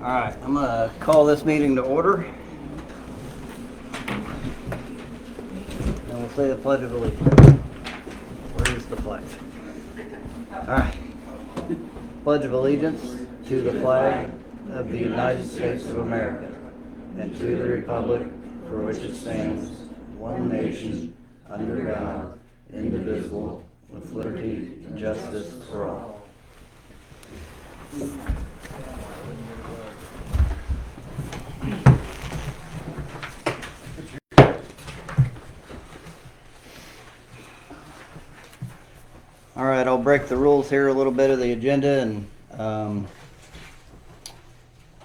All right, I'm gonna call this meeting to order. And we'll say the Pledge of Allegiance. Where is the flag? All right. Pledge of Allegiance to the flag of the United States of America and to the republic for which it stands, one nation, under God, indivisible, with liberty and justice for all. All right, I'll break the rules here a little bit of the agenda and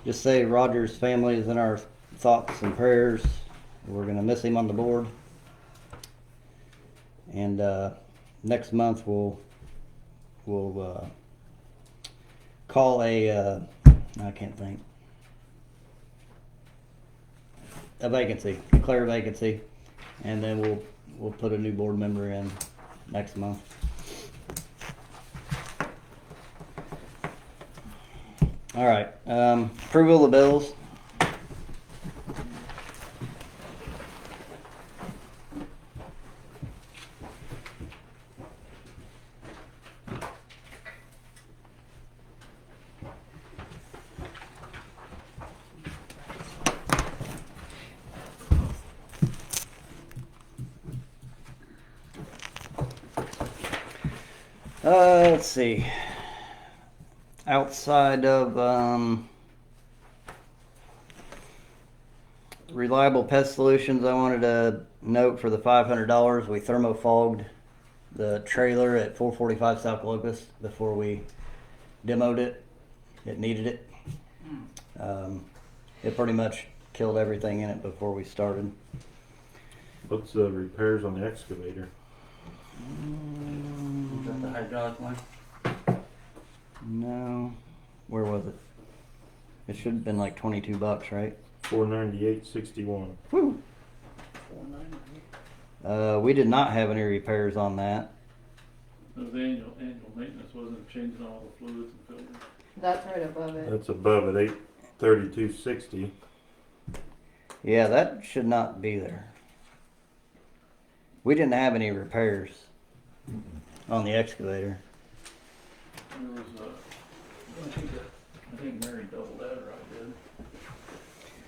just say Roger's family is in our thoughts and prayers. We're going to miss him on the board. And next month we'll call I can't think, a vacancy, declare a vacancy, and then we'll put a new board member in next month. All right, approval of the bills. Let's see. Outside of Reliable Pest Solutions, I wanted to note for the $500 we thermofogged the trailer at 445 South Locust before we demoed it. It needed it. It pretty much killed everything in it before we started. What's the repairs on the excavator? Is that the hydraulic one? No. Where was it? It should have been like $22, right? $498.61. Woo! We did not have any repairs on that. It was annual maintenance, wasn't it? Changing all the fluids and filters. That's right above it. That's above at $832.60. Yeah, that should not be there. We didn't have any repairs on the excavator. There was I think Mary doubled that, or I did.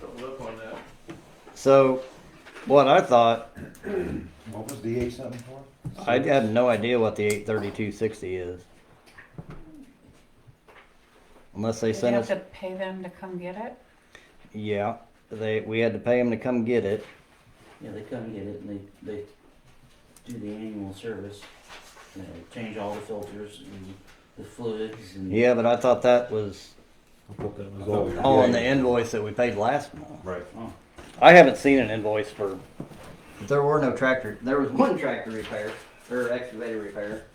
Doubled up on that. So, what I thought, What was the 8 something for? I have no idea what the 832.60 is. Unless they Did you sent have us. to pay them to come get it? Yeah, we had to pay them to come get it. Yeah, they come get it and they do the annual service. You know, change all the filters and the fluids and Yeah, but I thought that was I thought that was all. all in the invoice that we paid last month. Right. I haven't seen an invoice for. There were no tractor. There was one tractor repair or excavator repair.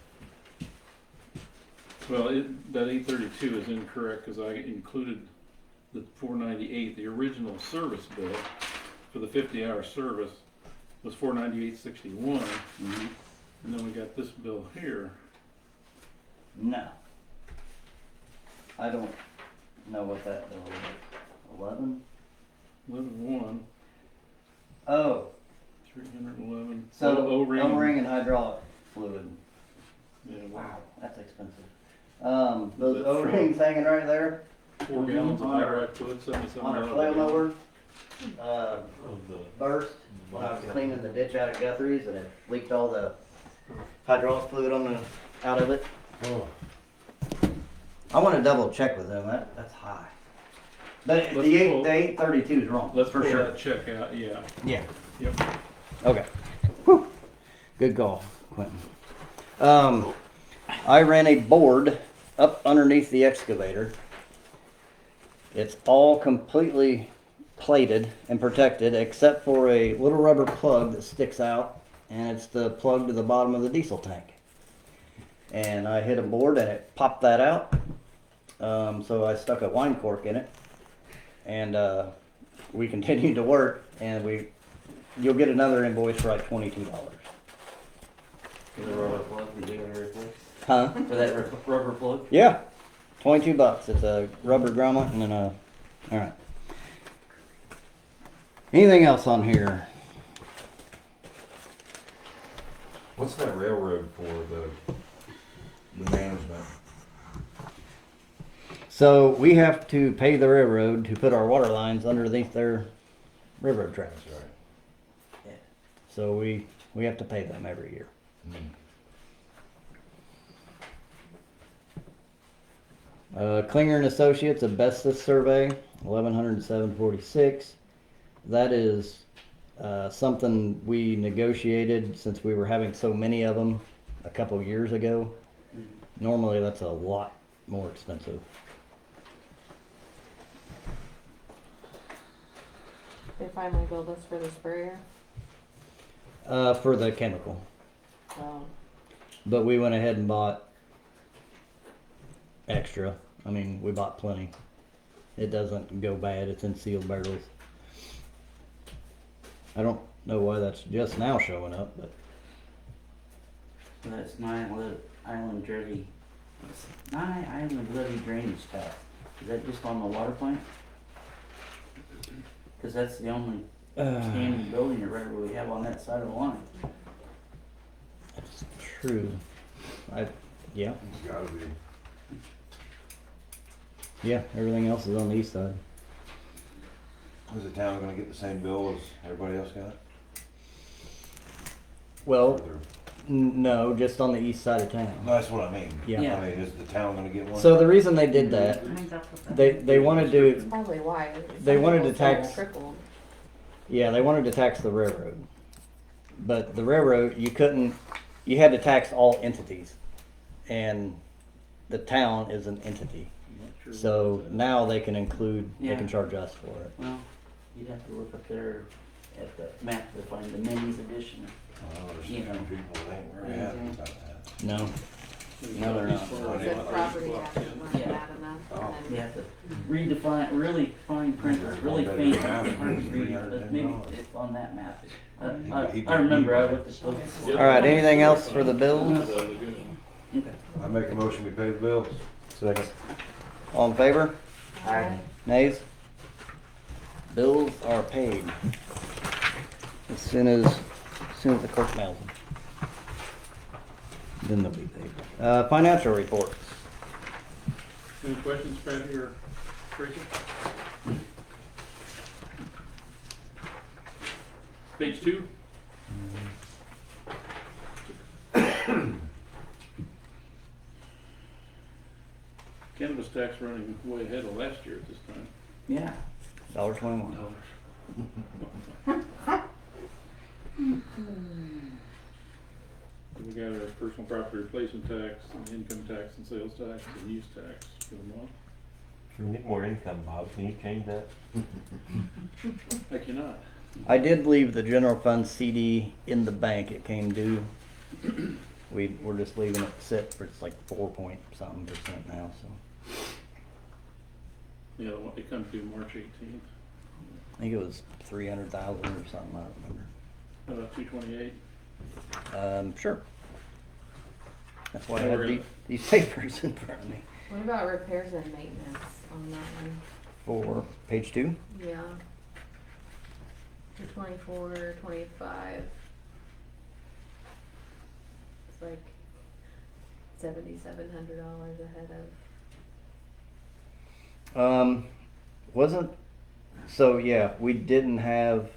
Well, that 832 is incorrect because I included the 498. The original service bill for the 50-hour service was 498.61, Mm-hmm. and then we got this bill here. No. I don't know what that bill is. 11? 11.1, Oh, 311. so O-ring. O-ring and hydraulic fluid. Yeah, Wow, that's expensive. Those O-rings hanging right there 4 gallons of hydraulic fluid, on our flail $77. mower. of the Burst when I was cleaning the ditch out at Guthrie's and it leaked all the hydraulic fluid out of it. oh, I want to double check with them. That's high. But Let's the pull- 832 is wrong. Let's for pull sure. that check out, yeah. Yeah. Yep. Okay. Whew. Good call, Quentin. I ran a board up underneath the excavator. It's all completely plated and protected except for a little rubber plug that sticks out, and it's the plug to the bottom of the diesel tank. And I hit a board and it popped that out. So I stuck a wine cork in it, and we continued to work, and you'll get another invoice for like $22. for the rubber plug you do every replace. Huh? For that rubber plug. Yeah, $22. It's a rubber grommet and then a All right. Anything else on here? What's that railroad for, the management? So we have to pay the railroad to put our water lines underneath their railroad tracks. That's right. Yeah. So we have to pay them every year. Klinger and Associates asbestos survey, 1107.46. That is something we negotiated since we were having so many of them a couple years ago. Normally that's a lot more expensive. They finally billed us for the sprayer. For the chemical. Oh, But we went ahead and bought extra. I mean, we bought plenty. It doesn't go bad. It's in sealed barrels. I don't know why that's just now showing up, but So that's Island Levy drainage tap. Is that just on the water plant? Cause that's the only standing building or whatever we have on that side of the line. that's true. Yeah, It's gotta be. yeah. Everything else is on the east side. Is the town gonna get the same bill as everybody else got? Well, Or they're- no, just on the east side of town. No, that's what I mean. Yeah. Yeah. I mean, is the town gonna get one? So the reason they did that, I think that's what they wanted to, that's probably why. They Some wanted people to say tax- Trickled. yeah, they wanted to tax the railroad. But the railroad, you had to tax all entities. And the town is an entity. I'm not sure So what that- now they can include, they Yeah. can charge us for it. Well, you'd have to look up there at the map to find the minis edition. Well, there's You know. some people that ain't very happy about that. No. No, they're not. As far Oh, as yeah. Said property taxes weren't Yeah. bad enough. Oh. And You then have to redefine, really fine print, really Better faint, than that, hard to read, $310. but maybe it's on that map. He- I remember, I looked at those. Yeah. All right, anything else for the bills? The lagoon. Okay. I make a motion, we pay the bills. Second. All in favor? Aye. Nays? Bills are paid. As soon as the clerk mails them. Then they'll be paid. Financial reports. Any questions, Patty or Tracy? Page 2. Cannabis tax running way ahead of last year at this time. Yeah. $1.21. We got our personal property replacement tax, and income tax, and sales tax, and use tax for the month. We need more income, Bob. Can you change that? I cannot. I did leave the general fund CD in the bank. It came due. We're just leaving it sit for, it's like 4-point-something% now, so. Yeah, it comes due March 18th. I think it was 300,000 or something, I don't remember. About 228. Sure. That's why I Yeah, have we're gonna- these papers in front of me. what about repairs and maintenance on that one? For page 2? Yeah. For 24, 25. It's like $7,700 ahead of. Wasn't, so yeah, we didn't have,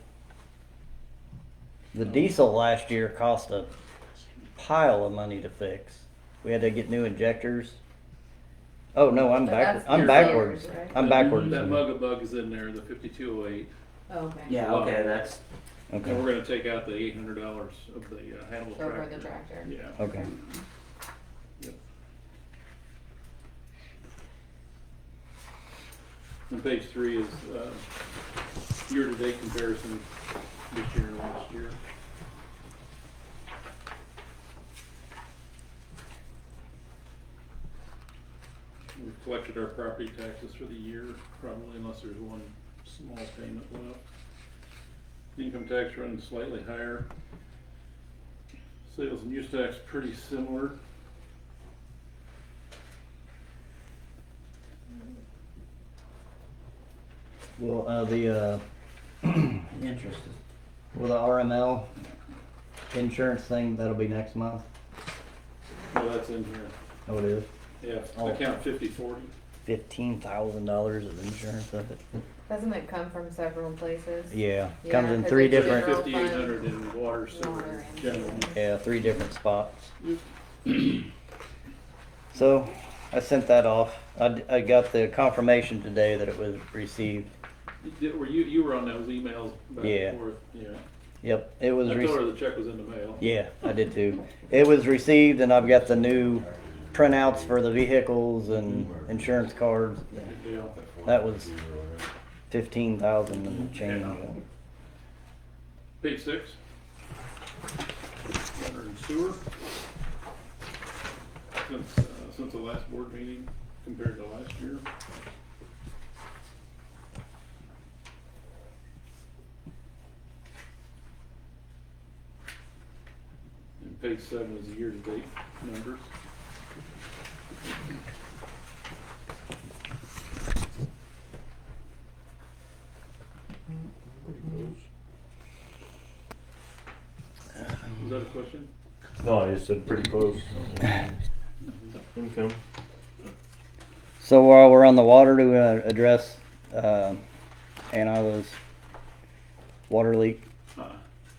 the diesel last year cost a pile of money to fix. We had to get new injectors. Oh, no, I'm But backwards. that's I'm your backwards. fares, right? I'm backwards. That bug is in there, the 5208. Oh, okay. Yeah, okay, that's, And Okay, we're gonna take out the $800 of the Hannibal So tractor. for the tractor. Yeah. okay. Yep. And page 3 is year-to-date comparison this year and last year. We've collected our property taxes for the year, probably unless there's one small payment left. Income tax running slightly higher. Sales and use tax pretty similar. Well, Interest is, well, the RML insurance thing, that'll be next month. Well, that's in here. Oh, it is? Yeah, Oh. account 5040. $15,000 of insurance of it. Doesn't it come from several places? Yeah, Yeah, comes in 'cause three it's different, general 5,800 in water, sewer, Water and general. yeah, 3 different spots. So, I sent that off. I got the confirmation today that it was received. Were you were on those emails back Yeah. and forth? Yeah. Yep, it was I received. told her the check was in the mail. Yeah, I did too. It was received and I've got the new printouts for the vehicles and insurance cards. Good deal. That was 15,000 and change. Page 6. Water and sewer. Since the last board meeting compared to last year. And page 7 is the year-to-date numbers. Was that a question? No, I just said pretty close. Income. So while we're on the water, do we address Anna's water leak?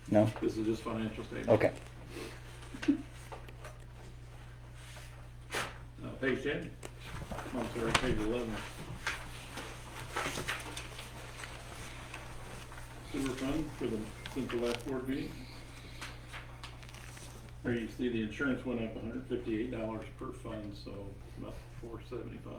No? This is just financial statement. Okay. Page 10. I'm sorry, page 11. Sewer fund for since the last board meeting. There you see the insurance went up $158 per fund, so about $475.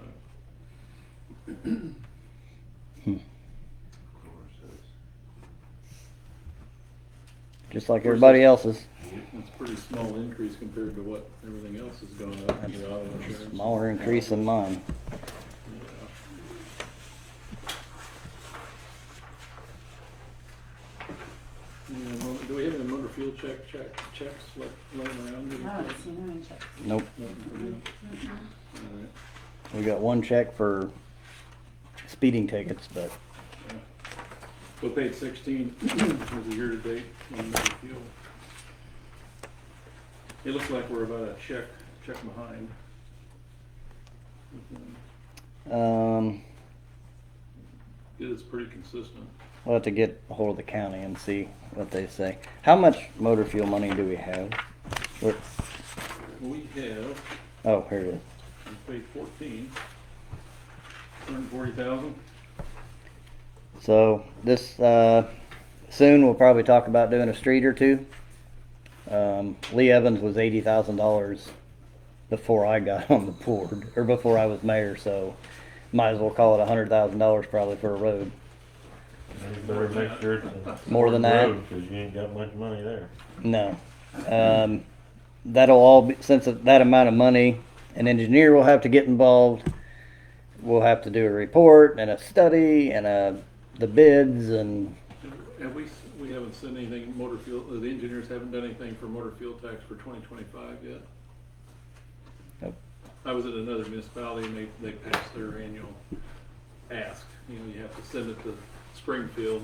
Just like everybody else's. It's a pretty small increase compared to what everything else has gone up in the auto insurance. Smaller increase than mine. Yeah, do we have any motor fuel checks laying around? I haven't seen any checks. Nope. Nothing for you? All right. We got one check for speeding tickets, but So page 16 is the year-to-date on motor fuel. It looks like we're about a check behind. It is pretty consistent. we'll have to get a hold of the county and see what they say. How much motor fuel money do we have? Where- We have, Oh, here it is. on page 14, 140,000. So this, soon we'll probably talk about doing a street or two. Lee Evans was $80,000 before I got on the board, or before I was mayor, so might as well call it $100,000 probably for a road. You better make sure it's More than that? Cause you ain't got much money there. No. That'll all be, since that amount of money, an engineer will have to get involved. We'll have to do a report and a study and the bids and, Have we haven't sent anything, motor fuel, the engineers haven't done anything for motor fuel tax for 2025 yet? Nope. I was at another municipality and they passed their annual ask. You know, you have to send it to Springfield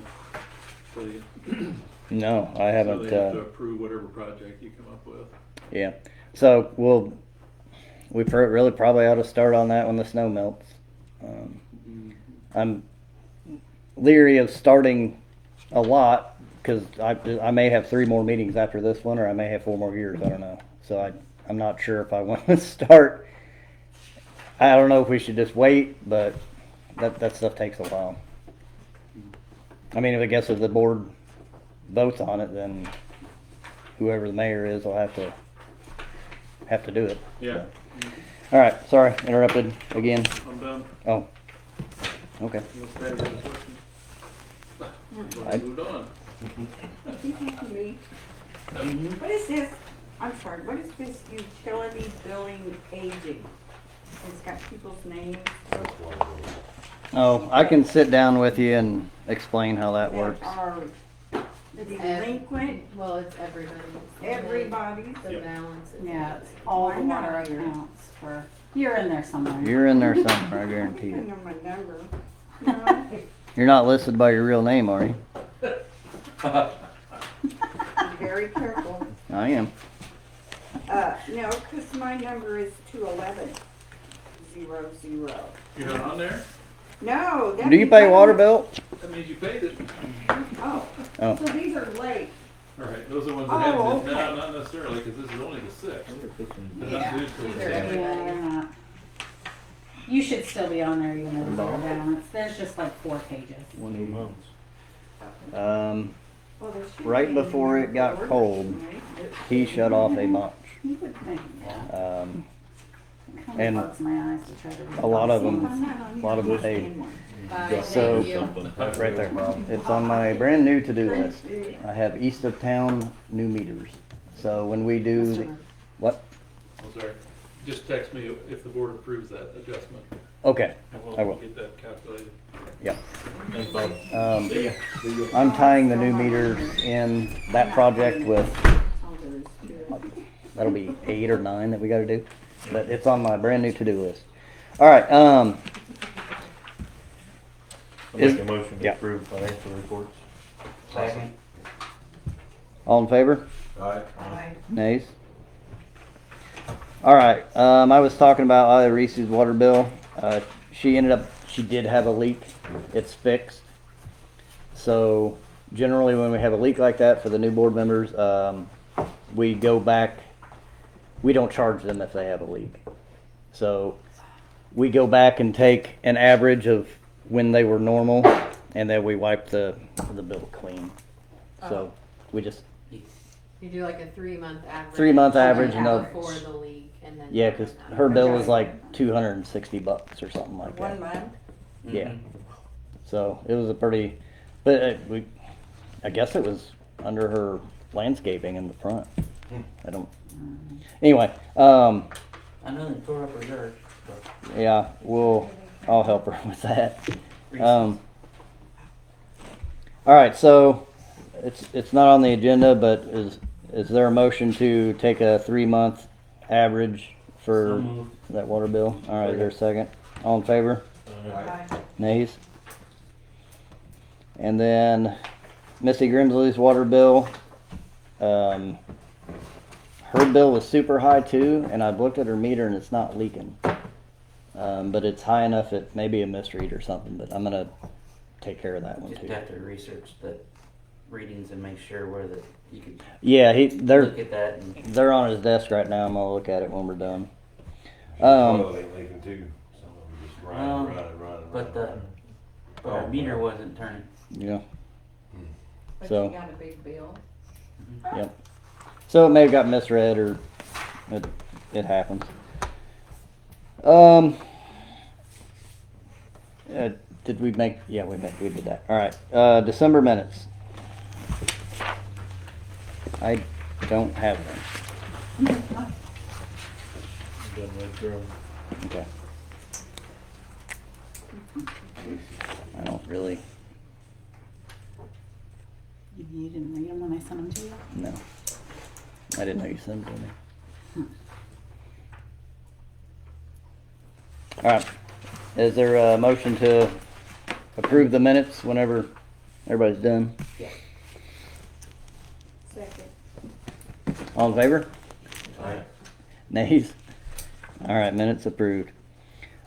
for the, no, I so haven't, they have to approve whatever project you come up with. yeah. So we really probably ought to start on that when the snow melts. I'm leery of starting a lot because I may have 3 more meetings after this one, or I may have 4 more years. I don't know. So I'm not sure if I want to start. I don't know if we should just wait, but that stuff takes a while. I mean, I guess if the board votes on it, then whoever the mayor is will have to do it. Yeah, All right. Sorry, interrupted again. I'm done. Oh. Okay. Unless Patty has a question. I- Moved on. Me. What is this? I'm sorry, what is this utility billing aging? It's got people's names. Oh, I can sit down with you and explain how that works. Are delinquent, Well, it's everybody's. everybody's. The balance. is- Yeah, it's all the Why not? water accounts for, you're in there somewhere. You're in there somewhere, I guarantee I you. know my number. No, You're not listed by your real name, are you? Be very careful. I am. No, cause my number is 211-00. You're not on there? No, that Do you means pay I water don't- bill? That means you paid it. Oh, Oh. so these are late. Alright, those are the ones Oh, that haven't okay. been, no, not necessarily, cause this is only the 6th. They're not due till the These are 10th. every- Yeah, they're not. You should still be on there even though it's all balance. There's just like 4 pages. 1 month. Well, there should Right be before it got orders, cold, right? he shut off a bunch. You would think, yeah. Um, It kind and of bugs my eyes to try to read a lot of all them- these. I'm not on a lot of them paid. understand one. Bye, So- thank you. Right there. It's on my brand new to-do list. I have east of town new meters. So when we do, the- what? Oh, sorry. Just text me if the board approves that adjustment. Okay, And I will. we'll get that calculated. yeah. Thanks, Bob. I'm tying the new meters in that project with, All there is to it. that'll be 8 or 9 that we gotta do. But it's on my brand new to-do list. All right, I Is- make a motion to yeah. approve financial reports. Second. all in favor? Alright, Bye. Nays? All right, I was talking about Ida Reese's water bill. She did have a leak. It's fixed. So generally when we have a leak like that for the new board members, we go back, we don't charge them if they have a leak. So we go back and take an average of when they were normal and then we wipe the bill clean. So we just, You do like a 3-month average. 3-month average, and they'll- Before the leak and then. yeah, cause her bill was like $260 or something like One that. month? Yeah. So it was a pretty, but I guess it was under her landscaping in the front. I don't, anyway, I know they tore up her dirt, but yeah, I'll help her with that. All right, so it's not on the agenda, but is there a motion to take a 3-month average so for moved. that water bill? All right, is there a second? All in favor? Nays? And then Missy Grimsley's water bill, her bill was super high too, and I've looked at her meter and it's not leaking. But it's high enough it may be a misread or something, but I'm gonna take care of that one Just too. have to research the readings and make sure where the, you can Yeah, they're look at that and, they're on his desk right now. I'm gonna look at it when we're done. oil ain't leaking too, some of them just running. but our meter wasn't turning. Yeah. But So- you got a big bill. Yep. So it may have got misread or it happens. Did we make? Yeah, we did that. All right. December minutes. I don't have them. Done right through 'em. Okay. I don't really. You didn't read them when I sent them to you? No. I didn't know you sent them to me. All right. Is there a motion to approve the minutes whenever everybody's done? Second. All in favor? Aye. Nays? All right, minutes approved.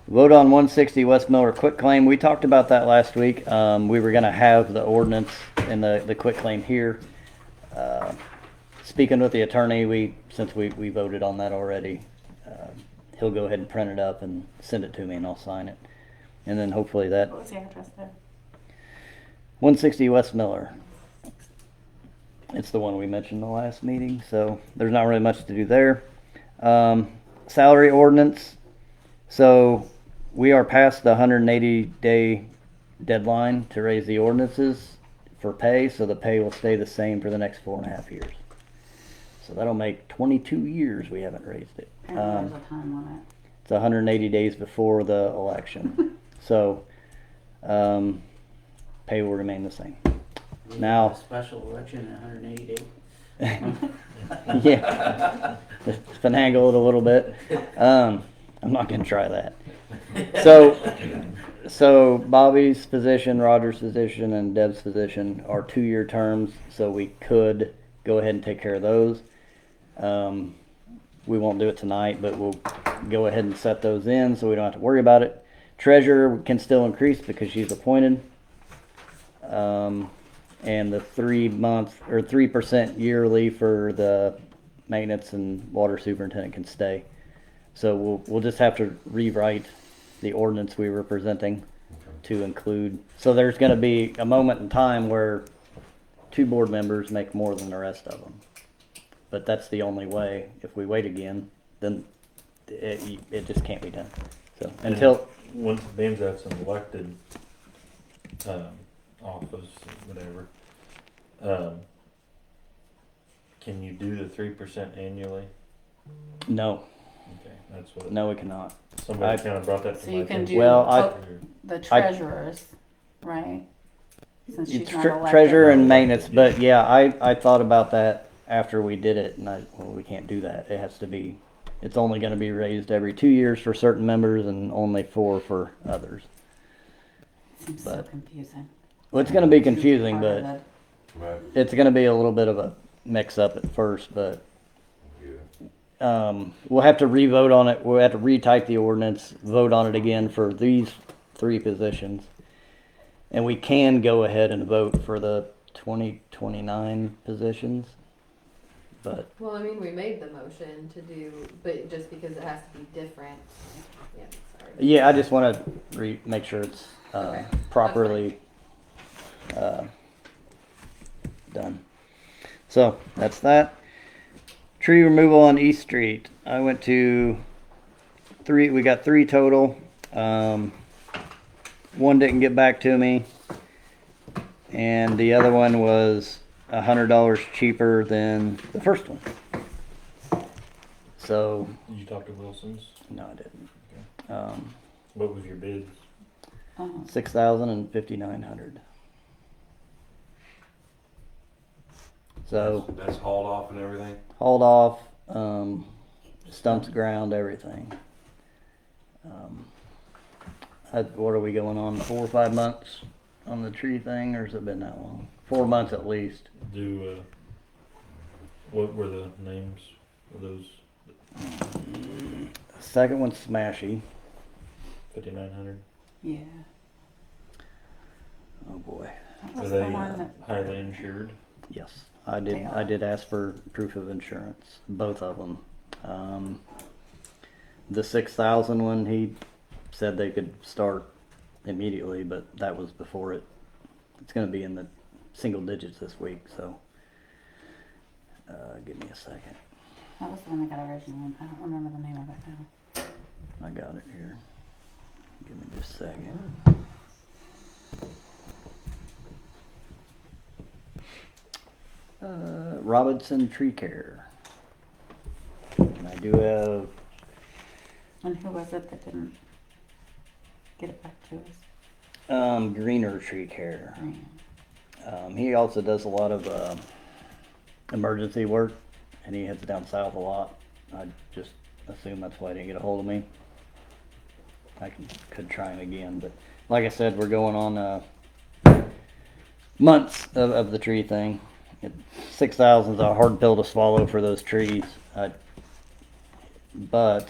Vote on 160 West Miller quitclaim. We talked about that last week. We were gonna have the ordinance and the quitclaim here. Speaking with the attorney, since we voted on that already, he'll go ahead and print it up and send it to me and I'll sign it. And then hopefully that, What was the address there? 160 West Miller. It's the one we mentioned in the last meeting, so there's not really much to do there. Salary ordinance. So we are past the 180-day deadline to raise the ordinances for pay, so the pay will stay the same for the next 4.5 years. So that'll make 22 years we haven't raised it. Apparently there's a time on It's 180 days before the election. So pay will remain the same. Now- A special election in 180 days. Yeah, finagle it a little bit. I'm I'm not gonna try that. So Bobby's position, Roger's position, and Deb's position are 2-year terms, so we could go ahead and take care of those. We won't do it tonight, but we'll go ahead and set those in so we don't have to worry about it. Treasurer can still increase because she's appointed. And the 3-month or 3% yearly for the maintenance and water superintendent can stay. So we'll just have to rewrite the ordinance we were presenting to include. So there's going to be a moment in time where 2 board members make more than the rest of them. But that's the only way. If we wait again, then it just can't be done. So until Once BAMSAT's an elected, office, whatever, can you do the 3% annually? no, Okay, that's what, no, we cannot. somebody kinda brought that to So my you can attention. do Well, the treasurers, right? Since she's not elected. Treasurer and maintenance, but yeah, I thought about that after we did it, and well, we can't do that. It has to be. It's only going to be raised every 2 years for certain members, and only 4 for others. Seems so but- confusing. Well, it's going to be confusing, Part of but it. Right. it's going to be a little bit of a mix-up at first. But Yeah. we'll have to re-vote on it. We'll have to retype the ordinance, vote on it again for these 3 positions, and we can go ahead and vote for the 2029 positions. But Well, I mean, we made the motion to do, but just because it has to be different. Yeah, sorry. yeah, I just want to make sure it's Okay. properly done. So that's that. Tree removal on East Street. I went to 3. We got 3 total. One didn't get back to me, and the other one was $100 cheaper than the first one. So Did you talk to Wilson's? no, I didn't. What was your bids? 6,000 and 5,900. So That's hauled off and everything? hauled off, stumps, ground, everything. What are we going on, 4 or 5 months on the tree thing, or has it been that long? 4 months at least. What were the names of those? Second one's Smashy. 5,900? Yeah. Oh boy. That Are was they the one that, highly insured? Yes, I did. They are. I did ask for proof of insurance, both of them. The 6,000 one, he said they could start immediately, but that was before it. It's going to be in the single digits this week, so give me a second. that was the one that got original. I don't remember the name of it now. I got it here. Give me just a second. Robinson Tree Care. And I do have And who was it that didn't get it back to us? Greener Tree Care. Green. He also does a lot of emergency work, and he heads down south a lot. I just assume that's why he didn't get a hold of me. I could try him again, but like I said, we're going on months of the tree thing. 6,000 is a hard pill to swallow for those trees, but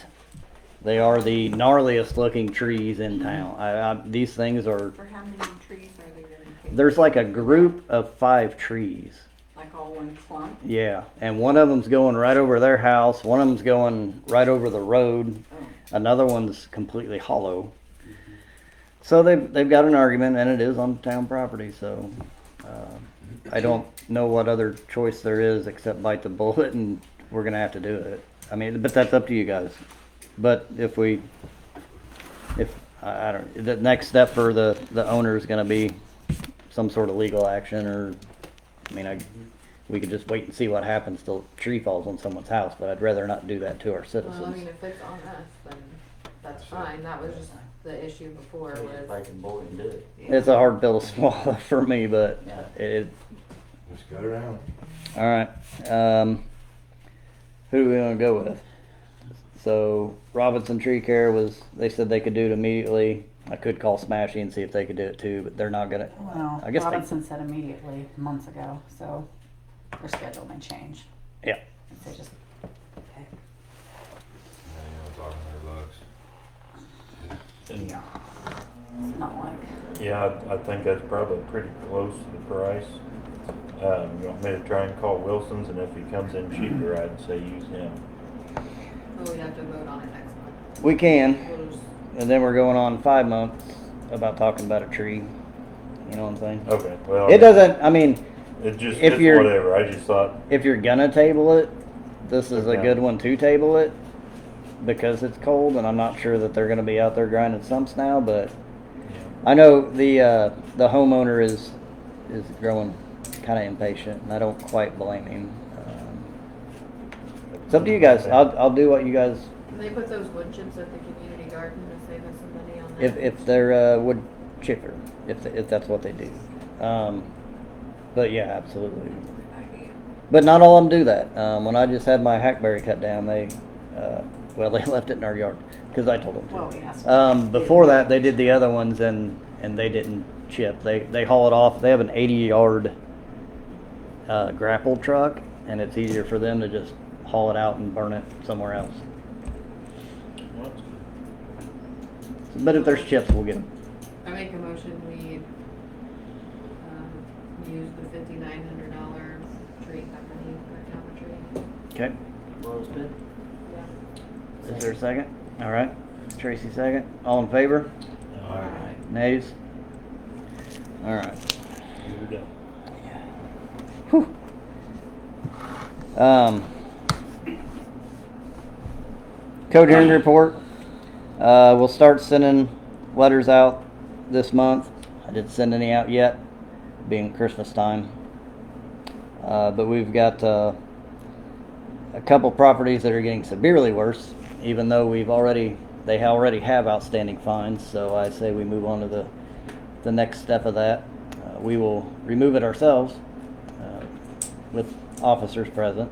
they are the gnarliest looking trees in town. These things are. For how many trees are they gonna take? There's like a group of 5 trees. Like all one clump? Yeah, and one of them's going right over their house. One of them's going right over the road. Oh. Another one's completely hollow. So they've got an argument, and it is on town property. So I don't know what other choice there is except bite the bullet, and we're gonna have to do it. I mean, but that's up to you guys. But if I don't, the next step for the owner is gonna be some sort of legal action, or I mean, we could just wait and see what happens till a tree falls on someone's house, but I'd rather not do that to our Well, I citizens. mean, if it's on us, then that's fine. That was just the issue before If I was, can bullet and do it. It's a hard pill to swallow for me, but it, Just cut it out. all right. Who do we want to go with? So Robinson Tree Care they said they could do it immediately. I could call Smashy and see if they could do it too, but they're not gonna. Well, I guess they- Robinson said immediately months ago, so their schedule may change. Yeah. They just, okay. Talking $100. Yeah. It's not like, Yeah, I think that's probably pretty close to the price. You want me to try and call Wilson's, and if he comes in cheaper, I'd say use him. Well, we have to vote on it next month. We can, We'll just- and then we're going on 5 months about talking about a tree. You know what I'm saying? Okay, well. It doesn't. I mean, It just, if it's you're- whatever, I just thought, if you're gonna table it, this is a Okay. good one to table it because it's cold, and I'm not sure that they're gonna be out there grinding stumps now. But I know the homeowner is growing kind of impatient, and I don't quite blame him. It's up to you guys. I'll do what you guys. Can they put those wood chips at the community garden to save us some money on that? If they're wood chipper, if that's what they do. But yeah, absolutely. But not all of them do that. When I just had my hackberry cut down, they they left it in our yard because I told them to. well, yes. Before that, they did the other ones and they didn't chip. They haul it off. They have an 80-yard grapple truck, and it's easier for them to just haul it out and burn it somewhere else. what? But if there's chips, we'll get them. I make a motion, we, use the $5,900 tree company for count a tree. Okay. Lowest bid? Yeah. Is there a second? All right. Tracy second. All in favor? Alright. Nays? All right. You're done. Whew. Code hearing report. We'll start sending letters out this month. I didn't send any out yet, being Christmas time. But we've got a couple properties that are getting severely worse, even though they already have outstanding fines. So I say we move on to the next step of that. We will remove it ourselves with officers present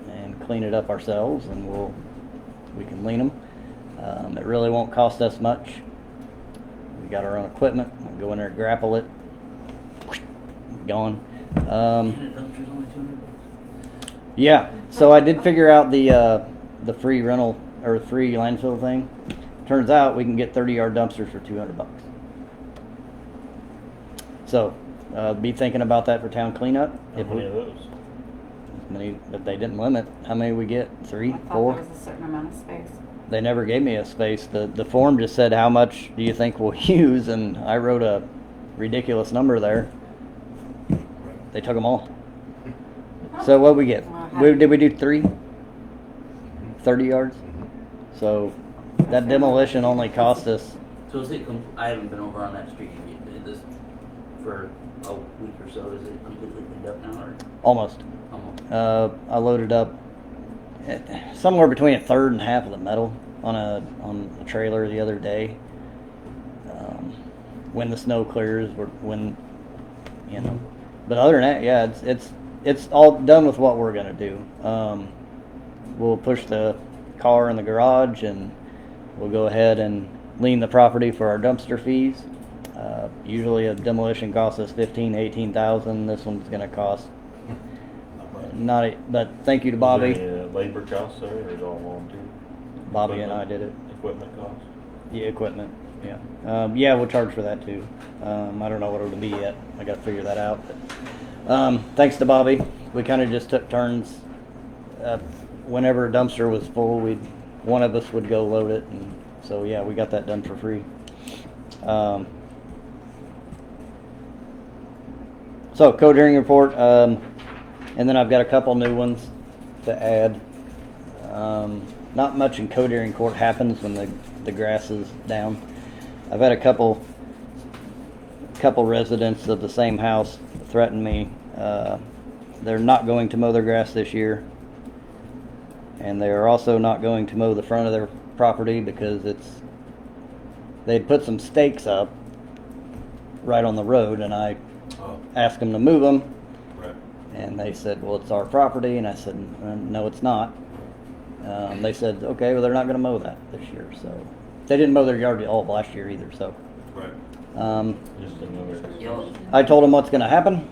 and clean it up ourselves, and we can lien them. It really won't cost us much. We got our own equipment. We'll go in there and grapple it. Gone. Unit dumpster's only $200. Yeah. So I did figure out the free rental or free landfill thing. Turns out we can get 30-yard dumpsters for $200. So be thinking about that for town cleanup. How many of those? But they didn't limit how many we get. 3, I thought 4. there was a certain amount of space. They never gave me a space. The form just said, how much do you think we'll use? And I wrote a ridiculous number there. They took them all. So what we get? Did we do 3? 30 yards? So that demolition only cost us, So is it, I haven't been over on that street yet, did this for a week or so, is it completely cleaned up now, or almost. almost? I loaded up somewhere between a third and half of the metal on a trailer the other day. When the snow clears, when But other than that, yeah, it's all done with what we're gonna do. We'll push the car in the garage, and we'll go ahead and lien the property for our dumpster fees. Usually a demolition costs us $15,000-18,000. This one's gonna cost but thank you to Bobby. Is there any labor costs there, or is it all volunteer? Bobby and I did it. Equipment costs? Yeah, equipment. Yeah. Yeah, we'll charge for that too. I don't know what it'll be yet. I got to figure that out. But, thanks to Bobby, we kind of just took turns. Whenever a dumpster was full, one of us would go load it, and so yeah, we got that done for free. So code hearing report, and then I've got a couple new ones to add. Not much in code hearing court happens when the grass is down. I've had a couple residents of the same house threaten me. They're not going to mow their grass this year, and they are also not going to mow the front of their property because they'd put some stakes up right on the road, and I asked them to move them, Right. and they said, well, it's our property, and I said, no, it's not. They said, okay, well, they're not gonna mow that this year, so. They didn't mow their yard all of last year either, so. Right. Just another. Y'all, I told him what's gonna happen.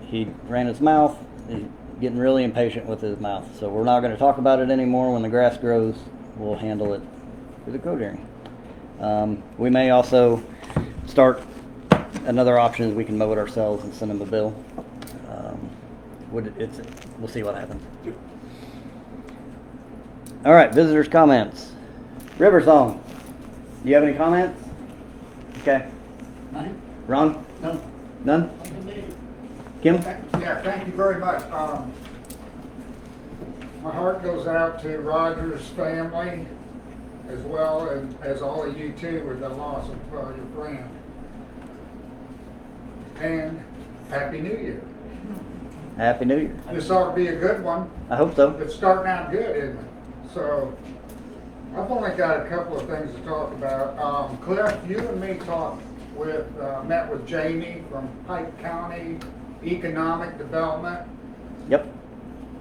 He ran his mouth. He's getting really impatient with his mouth. So we're not gonna talk about it anymore. When the grass grows, we'll handle it through the code hearing. We may also start, another option is we can mow it ourselves and send him a bill. We'll see what happens. All right, visitors' comments. River Song, do you have any comments? Okay. Ron? No. None? Kim? Yeah, thank you very much. My heart goes out to Roger's family as well as all of you too with the loss of your friend. And Happy New Year. Happy New Year. This ought to be a good one. I hope so. It's starting out good, isn't it? So, I've only got a couple of things to talk about. Cliff, you and me met with Jamie from Pike County Economic Development. Yep.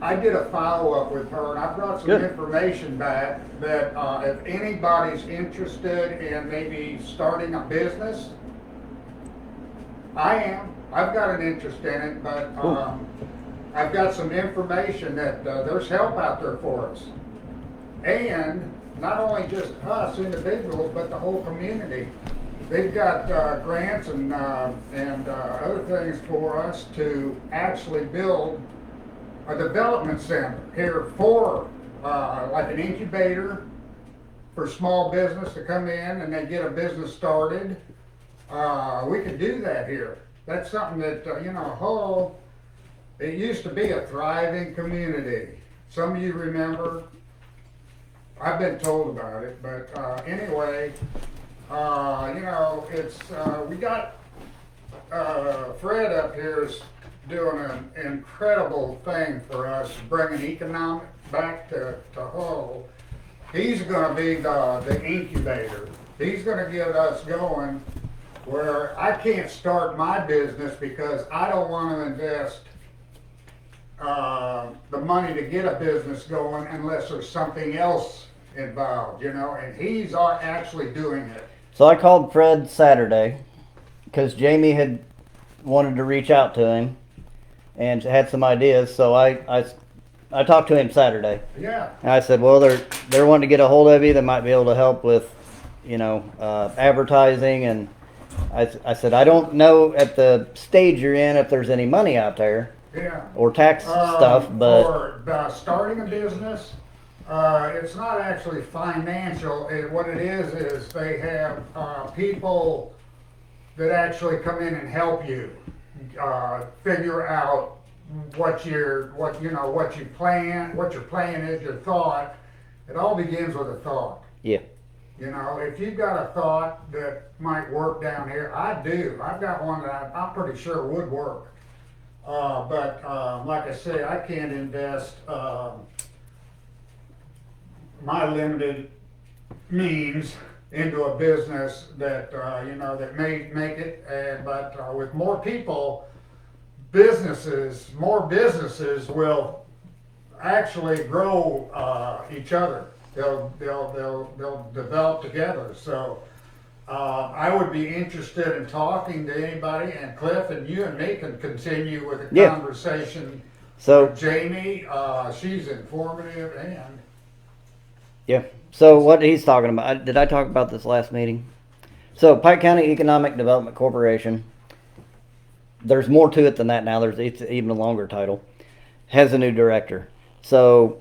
I did a follow-up with her, and I brought some Good. information back that if anybody's interested in maybe starting a business, I am. I've got an interest in it, but Cool. I've got some information that there's help out there for us. And not only just us individuals, but the whole community. They've got grants and other things for us to actually build a development center here for like an incubator for small business to come in and they get a business started. We could do that here. That's something that, Hull, it used to be a thriving community. Some of you remember, I've been told about it, but anyway, it's, we got Fred up here is doing an incredible thing for us, bringing economic back to Hull. He's gonna be the incubator. He's gonna get us going where I can't start my business because I don't wanna invest the money to get a business going unless there's something else involved, and he's actually doing it. So I called Fred Saturday because Jamie had wanted to reach out to him and had some ideas. So I talked to him Saturday. Yeah. And I said, well, they're wanting to get a hold of you. They might be able to help with, advertising. And I said, I don't know at the stage you're in if there's any money out there Yeah. or tax stuff, but For starting a business, it's not actually financial. What it is they have people that actually come in and help you figure out what your plan is, your thought. It all begins with a thought. yeah. If you've got a thought that might work down here, I do. I've got one that I'm pretty sure would work. But like I say, I can't invest my limited means into a business that that may make it. But with more people, more businesses will actually grow each other. They'll develop together. So I would be interested in talking to anybody, and Cliff and you and me can continue with the Yeah. conversation. So Jamie, she's informative and yeah. So what he's talking about, did I talk about this last meeting? So Pike County Economic Development Corporation, there's more to it than that now. It's even a longer title, has a new director. So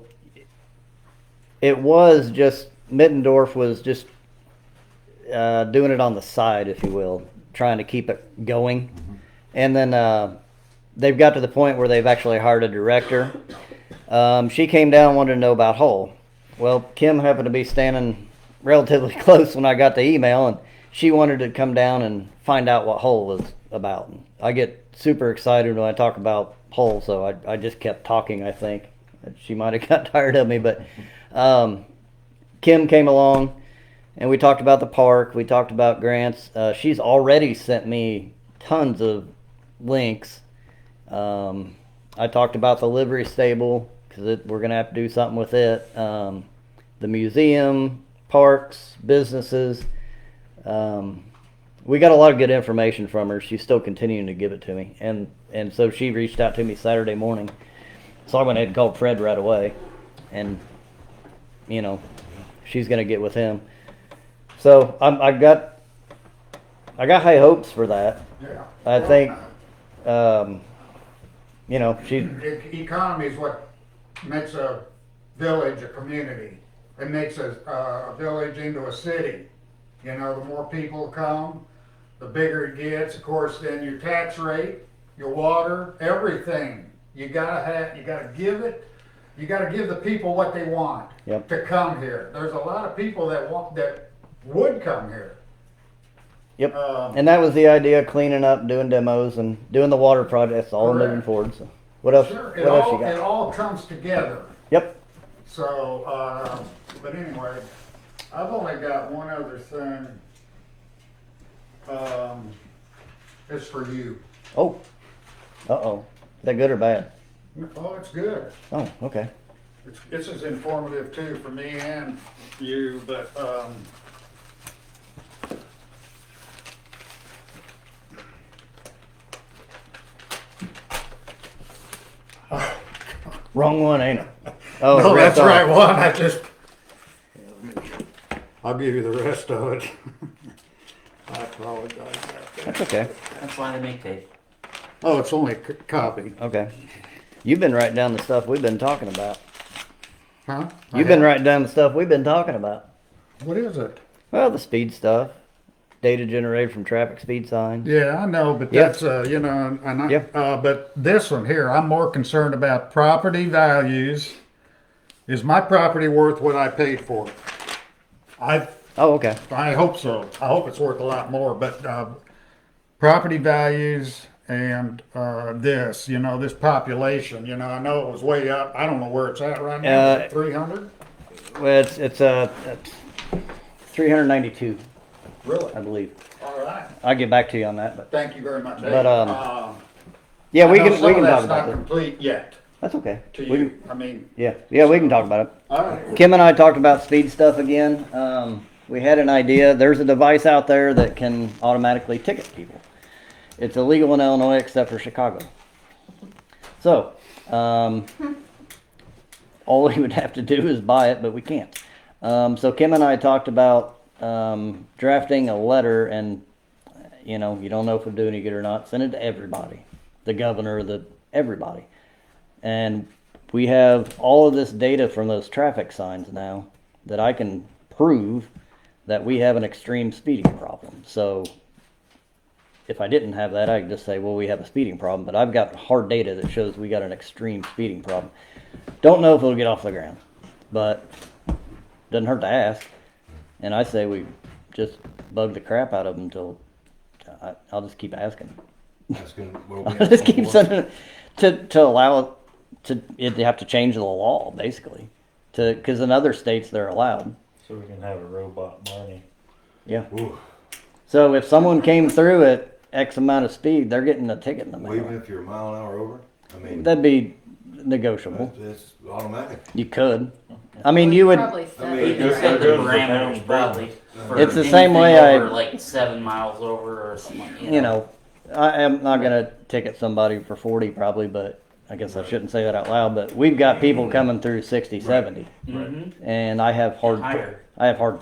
it was just, Mittendorf was just doing it on the side, if you will, trying to keep it going. And then they've got to the point where they've actually hired a director. She came down and wanted to know about Hull. Well, Kim happened to be standing relatively close when I got the email, and she wanted to come down and find out what Hull was about. I get super excited when I talk about Hull, so I just kept talking, I think. She might have got tired of me, but Kim came along, and we talked about the park. We talked about grants. She's already sent me tons of links. I I talked about the livery stable because we're gonna have to do something with it. The museum, parks, businesses. We got a lot of good information from her. She's still continuing to give it to me, and so she reached out to me Saturday morning. So I went ahead and called Fred right away, and you know, she's gonna get with him. So I got high hopes for that. Yeah. I think, you know, she. Economy is what makes a village a community. It makes a village into a city. You know, the more people come, the bigger it gets. Of course, then your tax rate, your water, everything. You gotta give the people what they want. Yep. To come here. There's a lot of people that would come here. Yep. Um, And that was the idea: cleaning up, doing demos, and doing the water projects, all Correct. moving forward. So, what else? Sure, What else you got? it all comes together. Yep. So, but anyway, I've only got one other thing. It's for you. Oh. Uh-oh. Is that good or bad? Oh, it's good. Oh, okay. It's as informative too for me and you, but, Wrong one, ain't it? Oh, no, rest that's the off. right one. I'll give you the rest of it. I apologize about that. That's okay. That's why they make tape. Oh, it's only a copy. Okay. You've been writing down the stuff we've been talking about. Huh? You've been writing down the stuff we've been talking about. What is it? Well, the speed stuff. Data generated from traffic speed signs. Yeah, I know, but Yeah. that's, you know, and I, Yeah. but this one here, I'm more concerned about property values. Is my property worth what I paid for it? Oh, okay. I hope so. I hope it's worth a lot more, but, property values and, this, you know, this population, you know, I know it was way up. I don't know where it's at right now. 300? Well, it's 392, Really? I believe. All right. I'll get back to you on that, but Thank you very much. But, Hey, yeah, I we know can some we of can that's talk about not it. complete yet That's okay. to We you. can, I mean, yeah, we can talk about it. all right. Kim and I talked about speed stuff again. We had an idea. There's a device out there that can automatically ticket people. It's illegal in Illinois except for Chicago. So, all we would have to do is buy it, but we can't. So Kim and I talked about drafting a letter, and you know, you don't know if it'll do any good or not. Send it to everybody, the governor, everybody, and we have all of this data from those traffic signs now that I can prove that we have an extreme speeding problem. So if I didn't have that, I could just say, well, we have a speeding problem, but I've got hard data that shows we got an extreme speeding problem. Don't know if it'll get off the ground, but doesn't hurt to ask. And I say we just bug the crap out of them until I'll just keep asking. That's gonna, what I'll we have just keep for? sending it to allow it to have to change the law, basically, because in other states they're allowed. So we can have a robot Barney. Yeah. Ooh, So if someone came through at X amount of speed, they're getting a ticket in the well, even mail. if you're a mile an hour over, I mean, That'd be negotiable. it's automatic. You could. I mean, you would. Probably I mean, seven. It's Just got the goes to the parameters pound probably. for It's the same anything way over, I- like 7 miles over or something. You know, I am not gonna ticket somebody for 40 probably, but I guess I shouldn't say that out loud. But we've got people coming through 60, 70, hmm and I have hard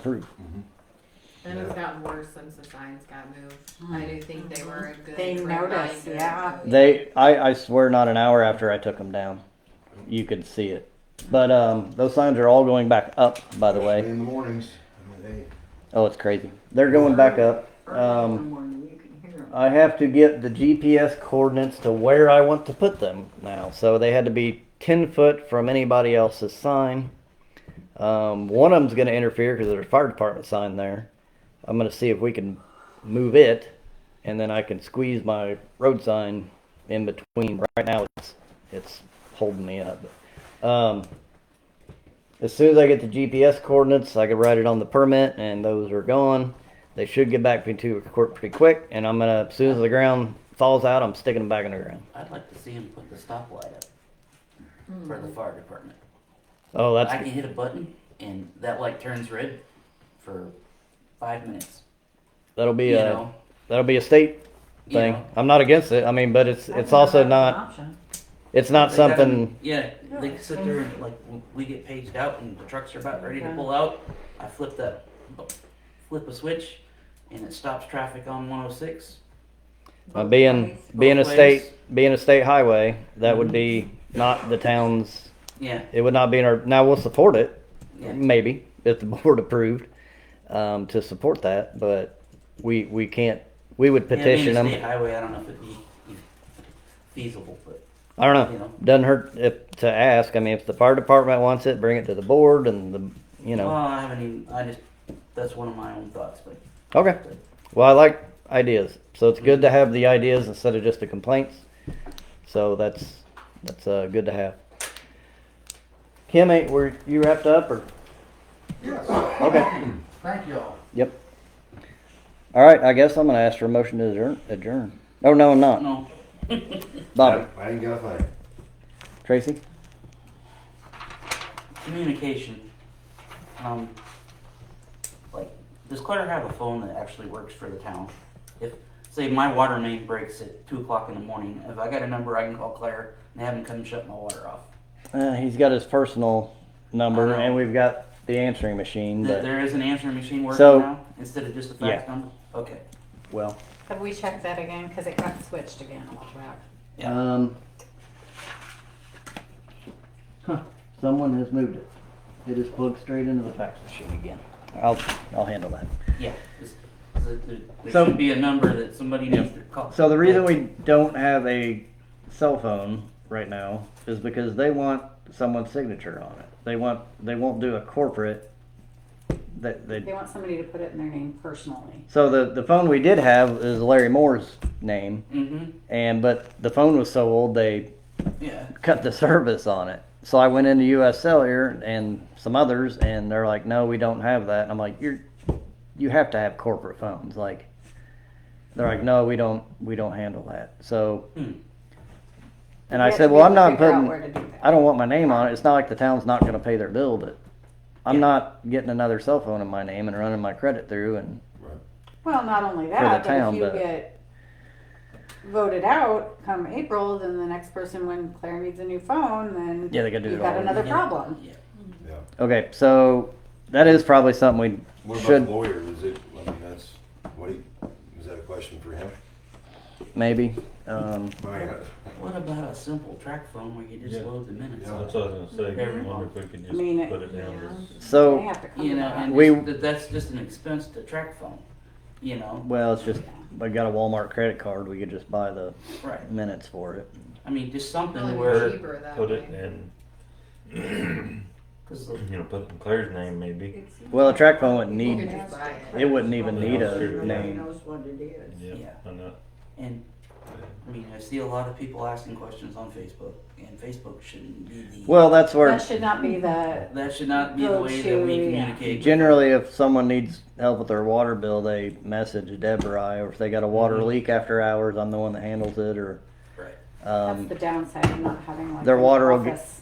proof. And it's gotten worse since the signs got moved. I do think they were a good They noticed, reminder. yeah. I swear not an hour after I took them down, you could see it. But those signs are all going back up, by the way. In the mornings, I mean, Oh, it's crazy. They're going back up. Early in the morning, you can hear 'em. I have to get the GPS coordinates to where I want to put them now. So they had to be 10 foot from anybody else's sign. One of them's going to interfere because there's a fire department sign there. I'm going to see if we can move it, and then I can squeeze my road sign in between. Right now it's holding me up. As soon as I get the GPS coordinates, I can write it on the permit, and those are gone. They should get back to me to court pretty quick, and I'm gonna, as soon as the ground falls out, I'm sticking them back in the ground. I'd like to see him put the stoplight up for the fire department. Oh, I that's, can hit a button and that light turns red for 5 minutes. that'll be You a, know, that'll be a state you thing. know. I'm not against it. I mean, but it's I didn't also know that was an not, option. it's not They gotta- something, Yeah, they can sit there and like we get paged out and the trucks are about ready to Okay. pull out. I flip a switch, and it stops traffic on 106. being a Both state, ways. being a state highway, that would be not the town's, Yeah, it would not be in our, now we'll support it, yeah. maybe, if the board approved, to support that, but we can't, we would petition yeah, being a them. state highway, I don't know if it'd be feasible, but I don't you know. know. Doesn't hurt if, to ask. I mean, if the fire department wants it, bring it to the board and the, you Well, know. I haven't even. That's one of my own thoughts, but Okay. Well, I like ideas, so it's good to have the ideas instead of just the complaints. So that's good to have. Kim, were you wrapped up or? Yes, Okay. thank you all. Yep. All right. I guess I'm gonna ask for a motion to adjourn. Oh no, I'm not. no. Bobby, I ain't got a thing. Tracy. Communication. Like, does Claire have a phone that actually works for the town? If, say, my water main breaks at 2 o'clock in the morning, if I got a number, I can call Claire and have him come shut my water off. He's got his personal number, I know. and we've got the answering machine. But There is an answering machine working So- now instead of just a fax Yeah. number. Okay. well, Have we checked that again? Because it got switched again a while back. Yeah. Someone has moved it. It is plugged straight into the fax machine again. I'll handle that. Yeah. There So- should be a number that somebody needs to call. So the reason we don't have a cell phone right now is because they want someone's signature on it. They won't do a corporate. They want somebody to put it in their name personally. So the phone we did have is Larry Moore's name, Mm-hmm. but the phone was so old they Yeah. cut the service on it. So I went into US Cellular and some others, and they're like, "No, we don't have that." And I'm like, "You have to have corporate phones." Like, they're like, "No, we don't handle that." So, Hmm. and We I have said, to "Well, be I'm able to not figure out putting, where to do that. I don't want my name on it. It's not like the town's not going to pay their bill, but I'm Yeah. not getting another cell phone in my name and running my credit through." And Well, not only the that, town, but if you but- get voted out come April, then the next person, when Claire needs a new phone, then yeah, they got to do you've it got all. another Yeah. problem. Yeah. Yeah. Okay, so that is probably something we What about should the lawyer? Is it, I mean, that's, is that a question for him? maybe. I mean, What about a simple track phone where you just Yeah. load the minutes? Yeah. That's what I was gonna say. I Mhm. wonder if we could I mean, just put it down as. They So, have to come You to know, that. and We- that's just an expense to track phone. You know, well, it's just I got a Walmart credit card. We could just buy the right? minutes for it. I mean, just something Probably where, cheaper that Put way. it in, because put it in Claire's name maybe. Well, a track phone wouldn't You need. could just buy it. It wouldn't even need a Nobody name. knows what it is. Yeah. Yeah. I'm not. and I mean, I see a lot of people asking questions on Facebook, and Facebook shouldn't be the. Well, that's where That should not be the, That should not be the way that we Go-to, yeah. communicate. generally, if someone needs help with their water bill, they message Deborah, or if they got a water Mhm. leak after hours, I'm the one that handles it. Or Right. that's the downside of not having like their an water will get- office.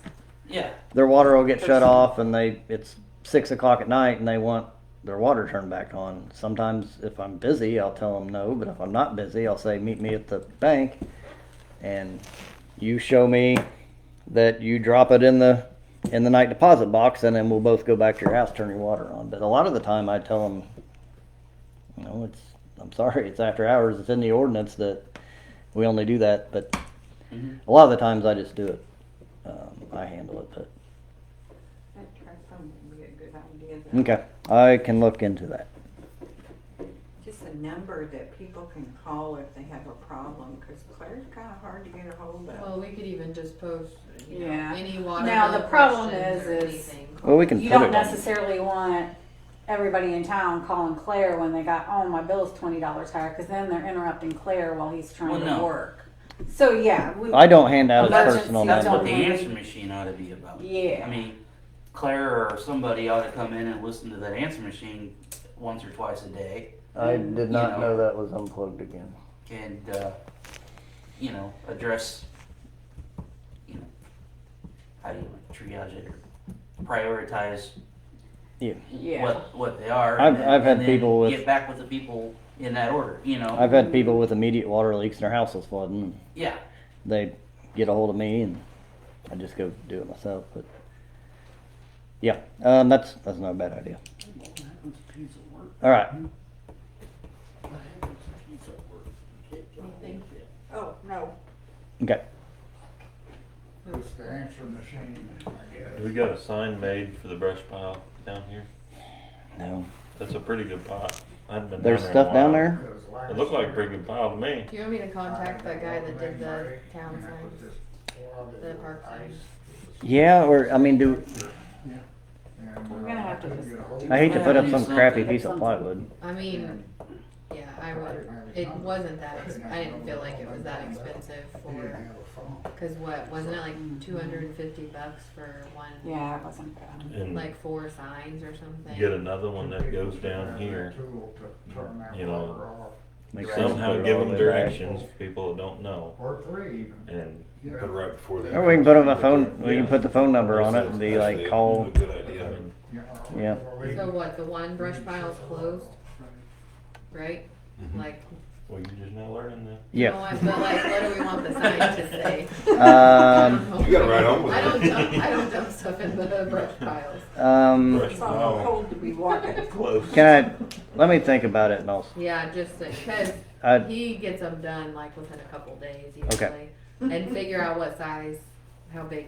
Yeah. their water will get shut Person. off, and it's 6 o'clock at night, and they want their water turned back on. Sometimes, if I'm busy, I'll tell them no. But if I'm not busy, I'll say meet me at the bank, and you show me that you drop it in the night deposit box, and then we'll both go back to your house, turn your water on. But a lot of the time, I tell them, I'm sorry, it's after hours. It's in the ordinance that we only do that. But Mhm. a lot of the times, I just do it. I handle it. But That track phone would be a good idea. though. okay, I can look into that. Just a number that people can call if they have a problem, because Claire's kind of hard to get a hold of. Well, we could even just post, Yeah. any water Now, bill the problem questions or is anything. Well, we can You put don't it on. necessarily want everybody in town calling Claire when they got, oh, my bill's $20 higher, because then they're interrupting Claire while he's trying Well, to no. work. So, yeah. I don't hand out his Emergency, personal That's number. what the Don't answer worry. machine ought to be about. Yeah. I mean, Claire or somebody ought to come in and listen to that answer machine once or twice a day. I did You not know. know that was unplugged again. And you know, address, you know, how do you triage it or prioritize Yeah. what they are. I've had and then people with- get back with the people in that order, you know. I've had people with immediate water leaks and their house is flooding. Yeah. They get a hold of me and I just go do it myself. But yeah, that's not a bad idea. All right. Anything? Oh, no. Okay. It's the answer machine, I guess. We got a sign made for the brush pile down here. No. That's a pretty good pile. I hadn't been There's down stuff there in a down while. there. It looked like a pretty good pile to me. Do you want me to contact that guy that did the town signs, the park signs? Yeah, or I mean, do We're gonna have to just- I hate to put up some crappy piece of plywood. I mean, yeah, I would, it wasn't that, I didn't feel like it was that expensive for, cause what, wasn't it like $250 for one? Yeah, it wasn't bad. And Like 4 signs or something? get another one that goes down here. You know, Make sense to somehow put it give all them the way back. directions for people that don't know. Or 3 even. And Put it right before that. Or we can put on a phone. We can put the phone number on it and be like, Actually, call. a good idea. Yeah. So what, the one brush pile's closed, right? Mhm. Like, well, you're just now learning that. no, Yeah. but like, what do we want the sign to say? Um, You gotta ride on with I don't it. dump, I don't dump stuff in the brush piles. Brush It's all pile cold to be walking. close. let me think about it and I'll. Yeah, just because I, he gets them done like within a couple days Okay. usually. And figure out what size, how big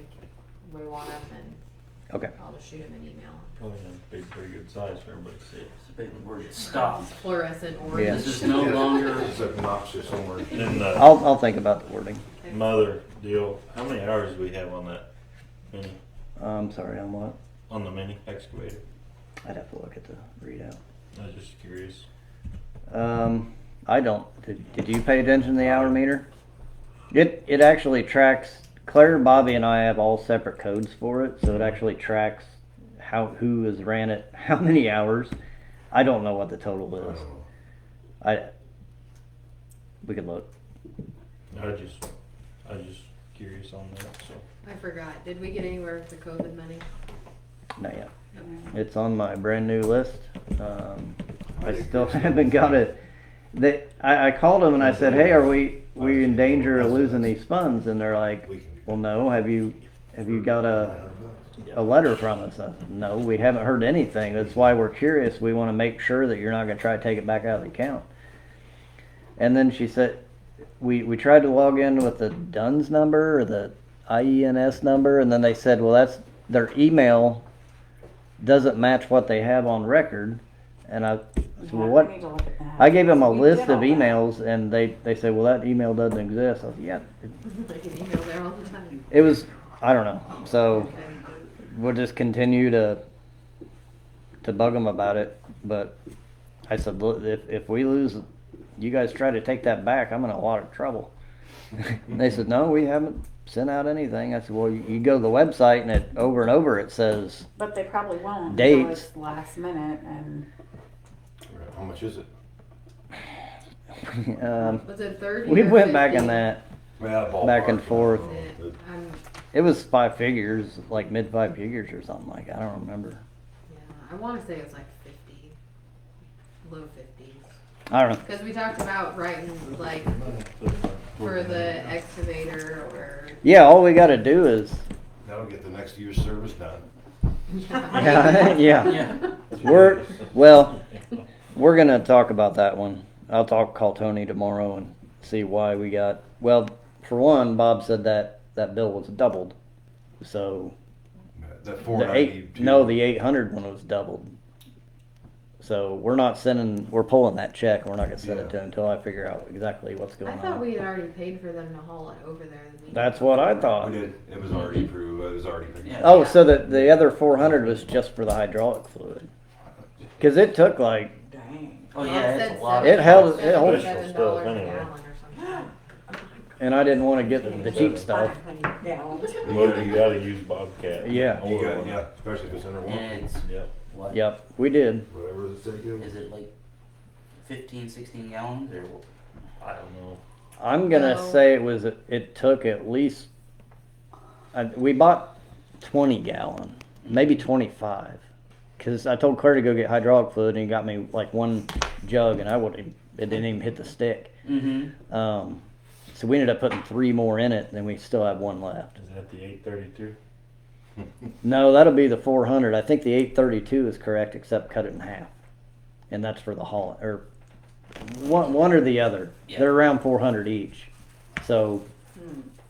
we want them, and okay. I'll just shoot him an email. Probably a big, pretty good size for everybody to see. It's a big word. Stop. Fluorescent Yeah. orange. This is no longer. It's obnoxious somewhere. And I'll think about the wording. mother deal, how many hours do we have on that mini, I'm sorry, on what? on the mini excavator? I'd have to look at the readout. I was just curious. I don't. Did you pay attention to the hour meter? It actually tracks. Claire, Bobby, and I have all separate codes for it, so it actually tracks who has ran it, how many hours. I don't know what the total is. We could look. I was just curious on that, so. I forgot. Did we get anywhere with the COVID money? Not yet. It's on my brand new list. I still haven't got it. I called them and I said, "Hey, are we in danger of losing these funds?" And they're like, "Well, no. Have you got a letter from us?" I said, "No, we haven't heard anything. That's why we're curious. We want to make sure that you're not going to try to take it back out of the account." And then she said, "We tried to log in with the DUNS number or the IENS number, and then they said, well, that's their email doesn't match what they have on record." And I said, "Well, what?" I need to look at that. I gave them a We list did of all that. emails, and they said, "Well, that email doesn't exist." I said, "Yeah, I get email there all the time. it was." I don't know. So Okay. we'll just continue to bug them about it. But I said, "Look, if we lose, you guys try to take that back, I'm in a lot of trouble." And they said, "No, we haven't sent out anything." I said, "Well, you go to the website, and it over it says." But they probably won't. Dates. Until it's last minute and. How much is it? Was it 30? We or went back 50? in that. Well, Back and ballpark. forth. I'm, It was 5 figures, like mid 5 figures or something like that. I don't remember. yeah, I want to say it was like 50, low 50s. I don't know. Because we talked about writing like for the excavator or. Yeah, all we got to do is. That'll get the next year's service done. Yeah, yeah. Yeah. We're gonna talk about that one. I'll call Tony tomorrow and see why we got. Well, for one, Bob said that bill was doubled. So That the 492. the 800 one was doubled. So we're pulling that check. We're not gonna send it to him until I figure out exactly what's I going thought on. we had already paid for them to haul it over there. the week That's what I We thought. did. It was already approved. It was already. Yeah. Oh, so the other 400 was just for the hydraulic fluid. Cause it took like, Dang. Oh Well, yeah, it it's said a lot. It held- it holds- $7 stuff a anyway. gallon or something. and I didn't want to get the cheap stuff. Well, you gotta use Bobcat. Yeah. You Or- got, yeah, especially if it's under And warranty. it's Yep. what? Yep, we did. Whatever the state gives. Is it like 15, 16 gallons or? I don't know. I'm gonna No. say it took at least, we bought 20 gallon, maybe 25. Cause I told Claire to go get hydraulic fluid and he got me like one jug and it didn't even hit the stick. Mm-hmm. So we ended up putting 3 more in it and we still have 1 left. Is that the 832? No, that'll be the 400. I think the 832 is correct except cut it in half. And that's for the haul, or one or the other. Yeah. They're around 400 each. So,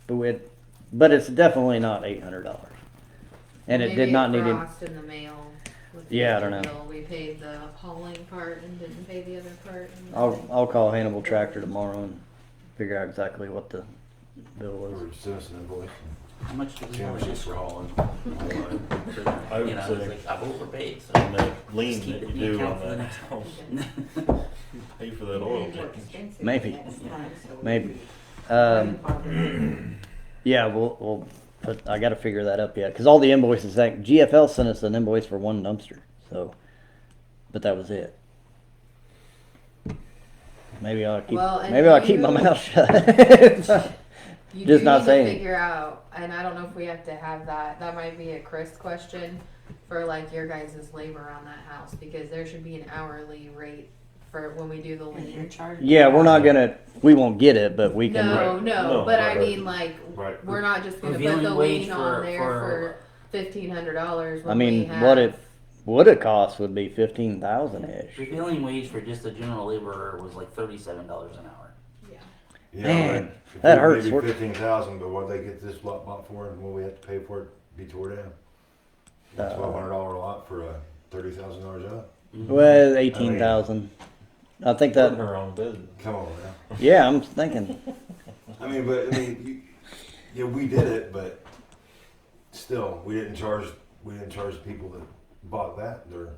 but it's definitely not $800. And it Maybe did not need it. crossed in the mail. with the Yeah, I don't other know. bill. We paid the hauling part and didn't pay the other part. And I'll call Hannibal Tractor tomorrow and figure out exactly what the bill was. Or send us an invoice. How much do we See how much have? it's for hauling. I would You know, say- it's like I've overpaid, so And that lean just keep that it in you the do account on for the that next house, house. pay for that oil change. Maybe. Maybe. Yeah, we'll put. I got to figure that up yet because all the invoices. That GFL sent us an invoice for 1 dumpster. So, but that was it. Maybe I'll keep. Well, and maybe I'll keep my you- mouth shut. You Just do not need saying to it. figure out, and I don't know if we have to have that. That might be a Chris question for like your guys' labor on that house because there should be an hourly rate for when we do the lien. Yeah, we're not gonna. We won't get it, but we can. No, No, but I right. mean like Right. we're not just gonna put Prevailing the wage lien on there for for $1,500. I mean, what it would have cost would be 15,000 ish. Prevailing wage for just a general laborer was like $37 an hour. Yeah, Man, right. If that we- hurts. Maybe We're- 15,000, but what they get this lot bought for and what we have to pay for it be tore down. $1,200 lot for a $30,000 job. Well, 18,000. I think Putting that. her own business. Come on now. Yeah, I'm thinking. Yeah, we did it, but still, we didn't charge the people that bought that their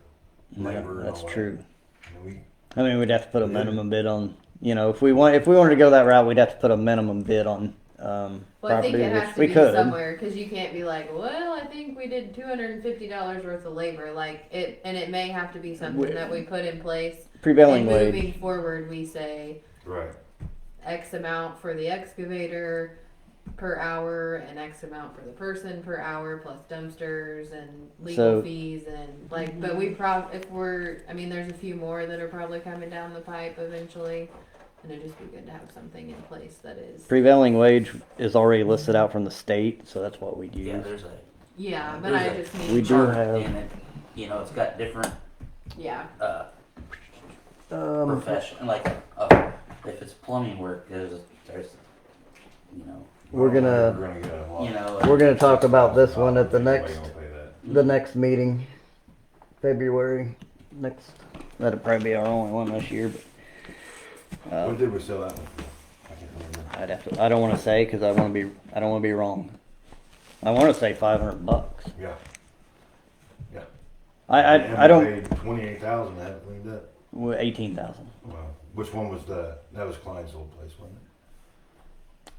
Yeah, labor. and that's all that. true. And we, I mean, we'd have to put a minimum bid on. You know, if we wanted to go that route, we'd have to put a minimum bid on Well, I property, think it has which to we be could. somewhere because you can't be like, well, I think we did $250 worth of labor, like it, and it may have to be something We- that we put in place. Prevailing And wage. moving forward, we say right. X amount for the excavator per hour and X amount for the person per hour plus dumpsters and legal So- fees and like, but we I mean, there's a few more that are probably coming down the pipe eventually. And it'd just be good to have something in place that is. Prevailing wage is already listed out from the state, so that's what we'd use. Yeah, there's a Yeah, but there's I a just mean. We do chart have- in it. You know, it's got different Yeah. profession. Like, if it's plumbing work, there's you know, We're gonna get a lot. you know. we're gonna talk about this one at the Anybody next gonna pay that? the next meeting, February next. That'll probably be our only one this year, but What did we sell that one for? I can't remember. I'd have to. I don't want to say because I don't want to be wrong. I want to say $500. Yeah. I don't. Paid 28,000 to have it cleaned up. 18,000. Wow. Which one was that was Klein's old place, wasn't it?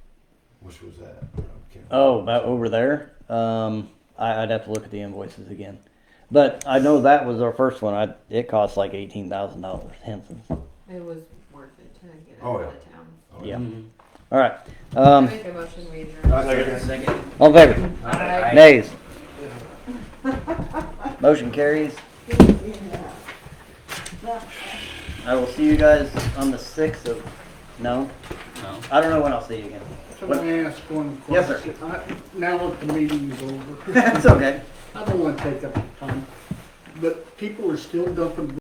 Which was that? I can't Oh, remember. about over there. I'd have to look at the invoices again, but I know that was our first one. It cost like $18,000. Henson's. It was worth it to get it Oh, out yeah. of town. Oh, Yeah. Mhm. All right. I make a motion we adjourn. Second. All in favor? Aye. Nays. Motion carries. I will see you guys on the 6th of. No, No. I don't know when I'll see you again. Can I ask one Yes, sir. question? Now that the meeting is over, That's okay. I don't want to take up the time, but people are still dumping